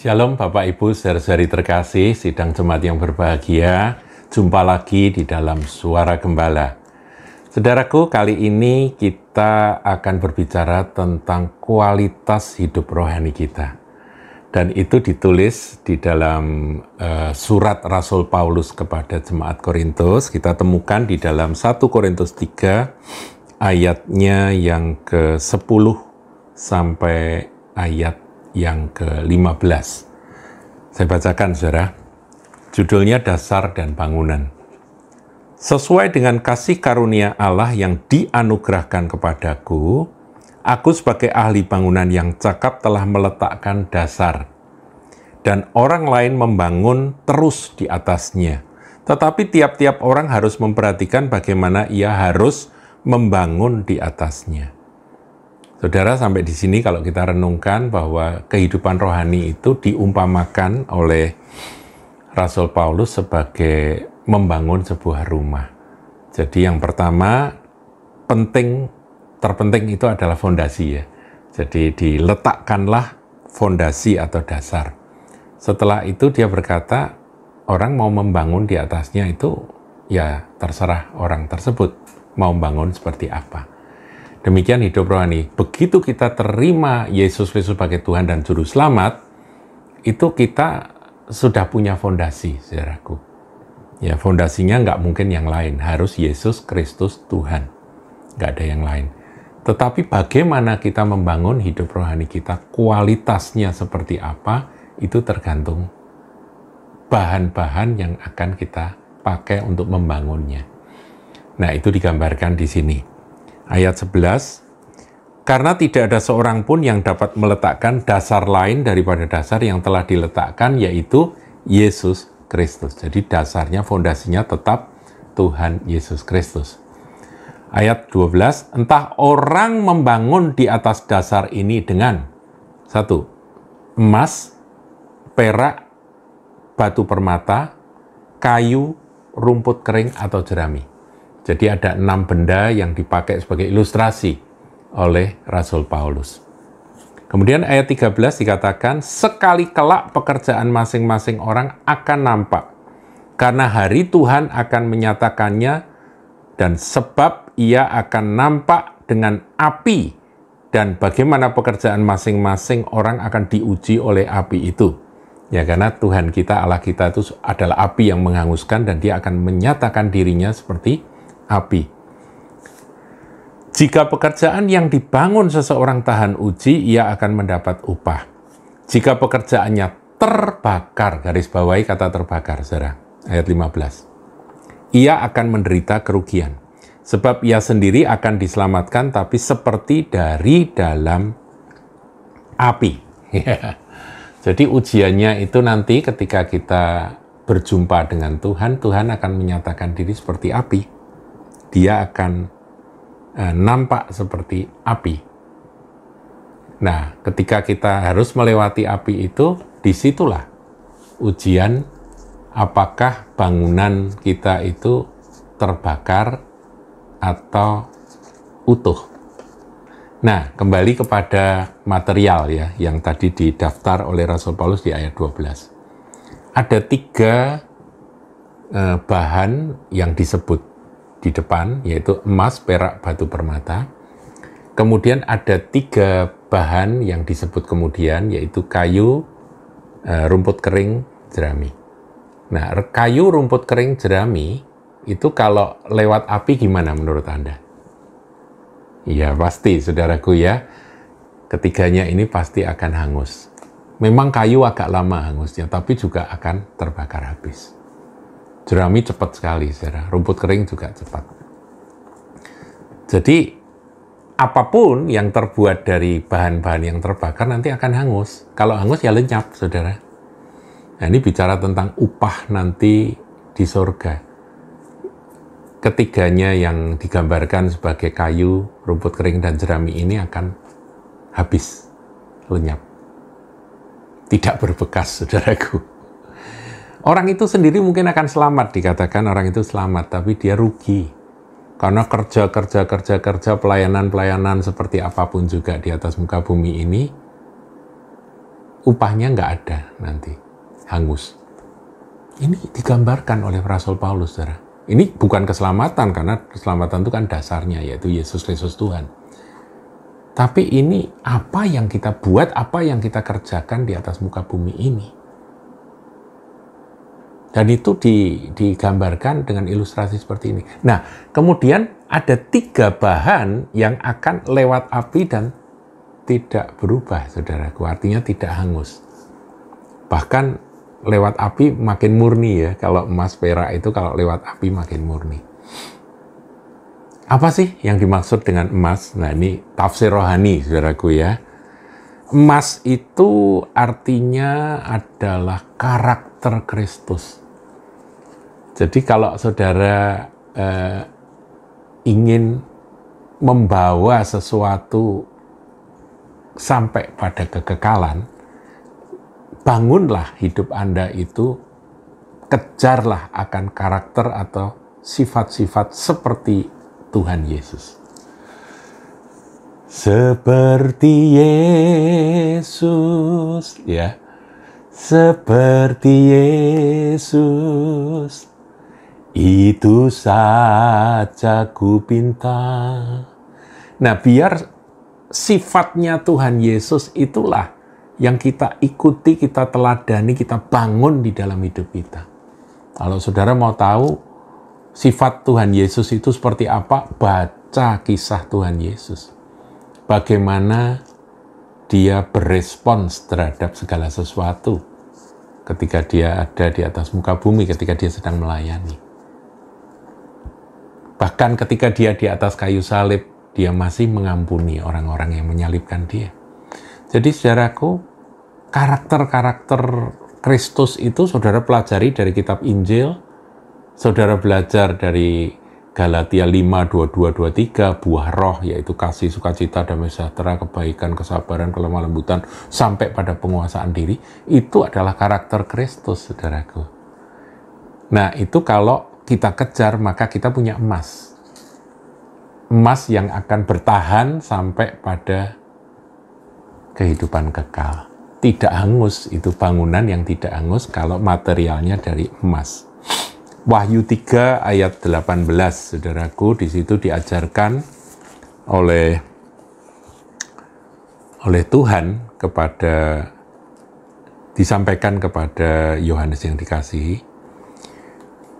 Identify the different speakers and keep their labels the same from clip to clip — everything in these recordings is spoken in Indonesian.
Speaker 1: Shalom Bapak Ibu, saudara-saudari terkasih, sidang jemaat yang berbahagia, jumpa lagi di dalam Suara Gembala. Saudaraku, kali ini kita akan berbicara tentang kualitas hidup rohani kita. Dan itu ditulis di dalam surat Rasul Paulus kepada jemaat Korintus. Kita temukan di dalam 1 Korintus 3 ayatnya yang ke-10 sampai ayat yang ke-15. Saya bacakan, saudara. Judulnya Dasar dan Bangunan. Sesuai dengan kasih karunia Allah yang dianugerahkan kepadaku, aku sebagai ahli bangunan yang cakap telah meletakkan dasar, dan orang lain membangun terus di atasnya. Tetapi tiap-tiap orang harus memperhatikan bagaimana ia harus membangun di atasnya. Saudara, sampai di sini kalau kita renungkan bahwa kehidupan rohani itu diumpamakan oleh Rasul Paulus sebagai membangun sebuah rumah. Jadi yang pertama, terpenting itu adalah fondasi ya. Jadi diletakkanlah fondasi atau dasar. Setelah itu dia berkata, orang mau membangun di atasnya itu ya terserah orang tersebut mau membangun seperti apa. Demikian hidup rohani. Begitu kita terima Yesus Kristus sebagai Tuhan dan Juru Selamat, itu kita sudah punya fondasi, saudaraku. Ya, fondasinya nggak mungkin yang lain. Harus Yesus Kristus Tuhan. Nggak ada yang lain. Tetapi bagaimana kita membangun hidup rohani kita, kualitasnya seperti apa, itu tergantung bahan-bahan yang akan kita pakai untuk membangunnya. Nah, itu digambarkan di sini. Ayat 11, karena tidak ada seorang pun yang dapat meletakkan dasar lain daripada dasar yang telah diletakkan, yaitu Yesus Kristus. Jadi dasarnya, fondasinya tetap Tuhan Yesus Kristus. Ayat 12, entah orang membangun di atas dasar ini dengan 1. Emas, perak, batu permata, kayu, rumput kering, atau jerami. Jadi ada 6 benda yang dipakai sebagai ilustrasi oleh Rasul Paulus. Kemudian ayat 13 dikatakan, sekali kelak pekerjaan masing-masing orang akan nampak, karena hari Tuhan akan menyatakannya, dan sebab ia akan nampak dengan api, dan bagaimana pekerjaan masing-masing orang akan diuji oleh api itu. Ya, karena Tuhan kita, Allah kita itu adalah api yang menghanguskan, dan dia akan menyatakan dirinya seperti api. Jika pekerjaan yang dibangun seseorang tahan uji, ia akan mendapat upah. Jika pekerjaannya terbakar, garis bawahi kata terbakar, saudara, ayat 15. Ia akan menderita kerugian, sebab ia sendiri akan diselamatkan, tapi seperti dari dalam api. Jadi ujiannya itu nanti ketika kita berjumpa dengan Tuhan, Tuhan akan menyatakan diri seperti api. Dia akan nampak seperti api. Nah, ketika kita harus melewati api itu, disitulah ujian apakah bangunan kita itu terbakar atau utuh. Nah, kembali kepada material ya, yang tadi didaftar oleh Rasul Paulus di ayat 12. Ada 3 bahan yang disebut di depan, yaitu emas, perak, batu permata. Kemudian ada 3 bahan yang disebut kemudian, yaitu kayu, rumput kering, jerami. Nah, kayu, rumput kering, jerami, itu kalau lewat api gimana menurut Anda? Iya, pasti, saudaraku ya. Ketiganya ini pasti akan hangus. Memang kayu agak lama hangusnya, tapi juga akan terbakar habis. Jerami cepat sekali, saudara. Rumput kering juga cepat. Jadi, apapun yang terbuat dari bahan-bahan yang terbakar nanti akan hangus. Kalau hangus ya lenyap, saudara. Nah, ini bicara tentang upah nanti di surga. Ketiganya yang digambarkan sebagai kayu, rumput kering, dan jerami ini akan habis, lenyap. Tidak berbekas, saudaraku. Orang itu sendiri mungkin akan selamat, dikatakan orang itu selamat, tapi dia rugi. Karena kerja, pelayanan seperti apapun juga di atas muka bumi ini, upahnya nggak ada nanti, hangus. Ini digambarkan oleh Rasul Paulus, saudara. Ini bukan keselamatan, karena keselamatan itu kan dasarnya, yaitu Yesus Kristus Tuhan. Tapi ini apa yang kita buat, apa yang kita kerjakan di atas muka bumi ini. Dan itu digambarkan dengan ilustrasi seperti ini. Nah, kemudian ada 3 bahan yang akan lewat api dan tidak berubah, saudaraku. Artinya tidak hangus. Bahkan lewat api makin murni ya. Kalau emas perak itu kalau lewat api makin murni. Apa sih yang dimaksud dengan emas? Nah, ini tafsir rohani, saudaraku ya. Emas itu artinya adalah karakter Kristus. Jadi kalau saudara ingin membawa sesuatu sampai pada kekekalan, bangunlah hidup Anda itu, kejarlah akan karakter atau sifat-sifat seperti Tuhan Yesus. Seperti Yesus, ya. Seperti Yesus, itu saja ku pinta. Nah, biar sifatnya Tuhan Yesus itulah yang kita ikuti, kita teladani, kita bangun di dalam hidup kita. Kalau saudara mau tahu sifat Tuhan Yesus itu seperti apa, baca kisah Tuhan Yesus. Bagaimana dia berespons terhadap segala sesuatu ketika dia ada di atas muka bumi, ketika dia sedang melayani. Bahkan ketika dia di atas kayu salib, dia masih mengampuni orang-orang yang menyalibkan dia. Jadi saudaraku, karakter-karakter Kristus itu saudara pelajari dari kitab Injil, saudara belajar dari Galatia 5, 22, 23, buah roh, yaitu kasih, sukacita, damai sejahtera, kebaikan, kesabaran, kelemah lembutan, sampai pada penguasaan diri, itu adalah karakter Kristus, saudaraku. Nah, itu kalau kita kejar, maka kita punya emas. Emas yang akan bertahan sampai pada kehidupan kekal. Tidak hangus, itu bangunan yang tidak hangus kalau materialnya dari emas. Wahyu 3 ayat 18, saudaraku, di situ diajarkan oleh Tuhan disampaikan kepada Yohanes yang dikasihi.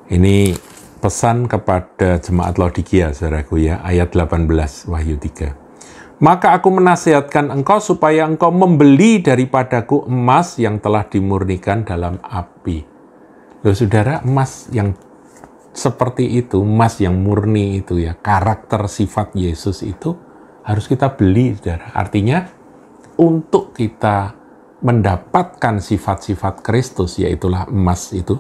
Speaker 1: Ini pesan kepada jemaat Laodikia, saudaraku ya, ayat 18 Wahyu 3. Maka aku menasihatkan engkau supaya engkau membeli daripadaku emas yang telah dimurnikan dalam api. Loh saudara, emas yang seperti itu, emas yang murni itu ya, karakter sifat Yesus itu harus kita beli, saudara. Artinya, untuk kita mendapatkan sifat-sifat Kristus, yaitulah emas itu,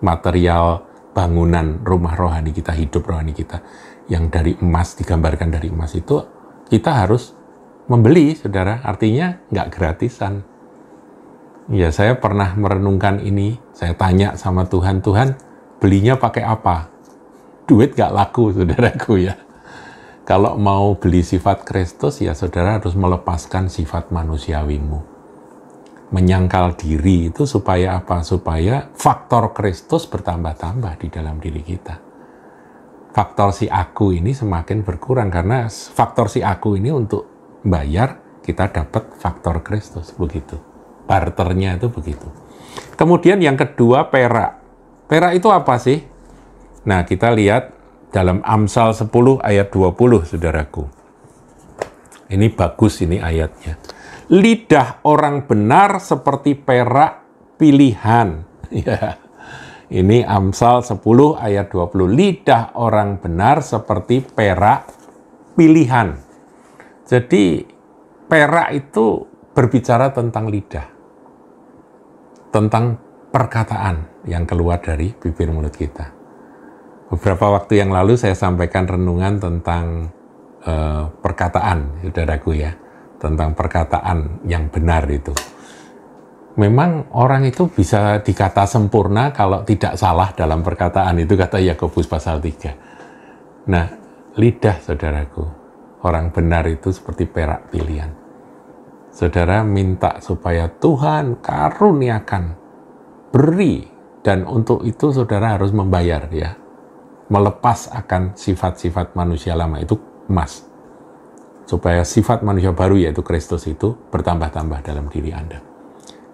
Speaker 1: material bangunan rumah rohani kita, hidup rohani kita, yang dari emas, digambarkan dari emas itu, kita harus membeli, saudara. Artinya nggak gratisan. Ya, saya pernah merenungkan ini. Saya tanya sama Tuhan, Tuhan, belinya pakai apa? Duit nggak laku, saudaraku ya. Kalau mau beli sifat Kristus, ya saudara harus melepaskan sifat manusiawimu. Menyangkal diri itu supaya apa? Supaya faktor Kristus bertambah-tambah di dalam diri kita. Faktor si aku ini semakin berkurang, karena faktor si aku ini untuk bayar, kita dapat faktor Kristus, begitu. Barternya itu begitu. Kemudian yang kedua, perak. Perak itu apa sih? Nah, kita lihat dalam Amsal 10 ayat 20, saudaraku. Ini bagus ini ayatnya. Lidah orang benar seperti perak pilihan. Ya. Ini Amsal 10 ayat 20. Lidah orang benar seperti perak pilihan. Jadi perak itu berbicara tentang lidah. Tentang perkataan yang keluar dari bibir mulut kita. Beberapa waktu yang lalu saya sampaikan renungan tentang perkataan, saudaraku ya. Tentang perkataan yang benar itu. Memang orang itu bisa dikata sempurna kalau tidak salah dalam perkataan, itu kata Yakobus pasal 3. Nah, lidah, saudaraku, orang benar itu seperti perak pilihan. Saudara minta supaya Tuhan karuniakan, beri, dan untuk itu saudara harus membayar ya. Melepas akan sifat-sifat manusia lama itu emas. Supaya sifat manusia baru yaitu Kristus itu bertambah-tambah dalam diri Anda.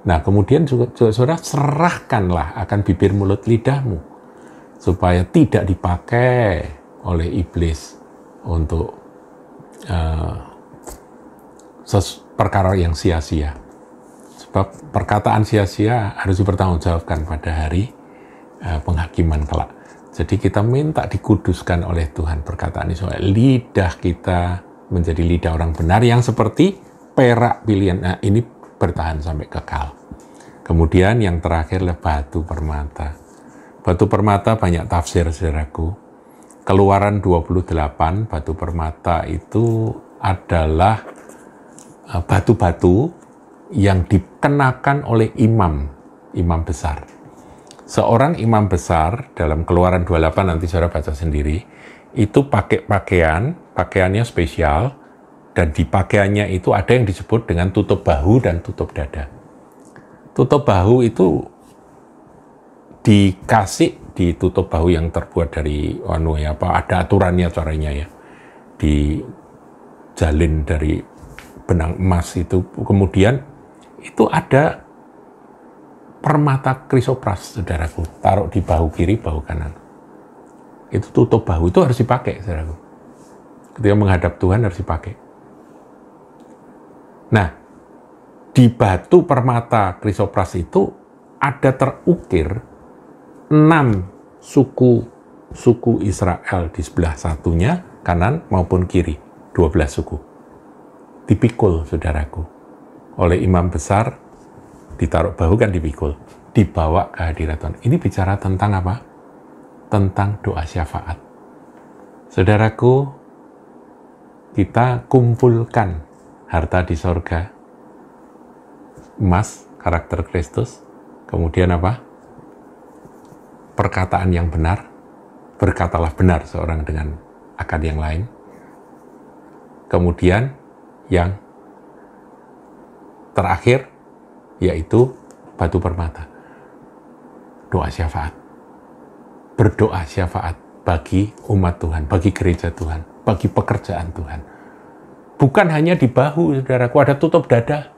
Speaker 1: Nah, kemudian juga saudara serahkanlah akan bibir mulut lidahmu supaya tidak dipakai oleh iblis untuk perkara yang sia-sia. Sebab perkataan sia-sia harus dipertanggungjawabkan pada hari penghakiman kelak. Jadi kita minta dikuduskan oleh Tuhan perkataan ini supaya lidah kita menjadi lidah orang benar yang seperti perak pilihan. Nah, ini bertahan sampai kekal. Kemudian yang terakhir adalah batu permata. Batu permata banyak tafsir, saudaraku. Keluaran 28, batu permata itu adalah batu-batu yang dikenakan oleh imam besar. Seorang imam besar dalam Keluaran 28, nanti saudara baca sendiri, itu pakai pakaiannya spesial, dan di pakaiannya itu ada yang disebut dengan tutup bahu dan tutup dada. Tutup bahu itu dikasih di tutup bahu yang terbuat dari ada aturannya caranya ya. Dijalin dari benang emas itu. Kemudian itu ada permata krisopras, saudaraku. Taruh di bahu kiri, bahu kanan. Itu tutup bahu, itu harus dipakai, saudaraku. Ketika menghadap Tuhan harus dipakai. Nah, di batu permata krisopras itu ada terukir 6 suku Israel di sebelah satunya, kanan maupun kiri, 12 suku. Dipikul, saudaraku, oleh imam besar, ditaruh bahu kan dipikul, dibawa ke hadirat Tuhan. Ini bicara tentang apa? Tentang doa syafaat. Saudaraku, kita kumpulkan harta di sorga, emas, karakter Kristus, kemudian apa? Perkataan yang benar, berkatalah benar seorang dengan akan yang lain. Kemudian yang terakhir, yaitu batu permata. Doa syafaat. Berdoa syafaat bagi umat Tuhan, bagi gereja Tuhan, bagi pekerjaan Tuhan. Bukan hanya di bahu, saudaraku, ada tutup dada.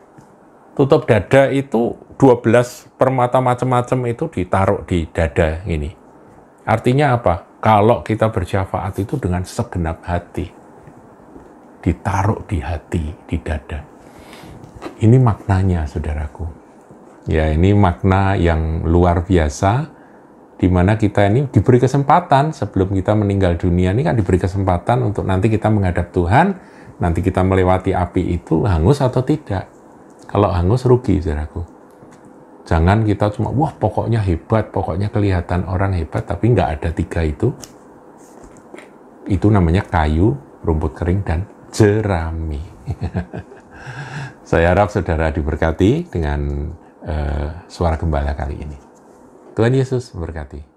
Speaker 1: Tutup dada itu 12 permata macam-macam itu ditaruh di dada ini. Artinya apa? Kalau kita bersyafaat itu dengan segenap hati. Ditaruh di hati, di dada. Ini maknanya, saudaraku. Ya, ini makna yang luar biasa, di mana kita ini diberi kesempatan sebelum kita meninggal dunia, ini kan diberi kesempatan untuk nanti kita menghadap Tuhan, nanti kita melewati api itu hangus atau tidak. Kalau hangus rugi, saudaraku. Jangan kita cuma, wah pokoknya hebat, pokoknya kelihatan orang hebat, tapi nggak ada 3 itu. Itu namanya kayu, rumput kering, dan jerami. Saya harap saudara diberkati dengan suara gembala kali ini. Tuhan Yesus memberkati.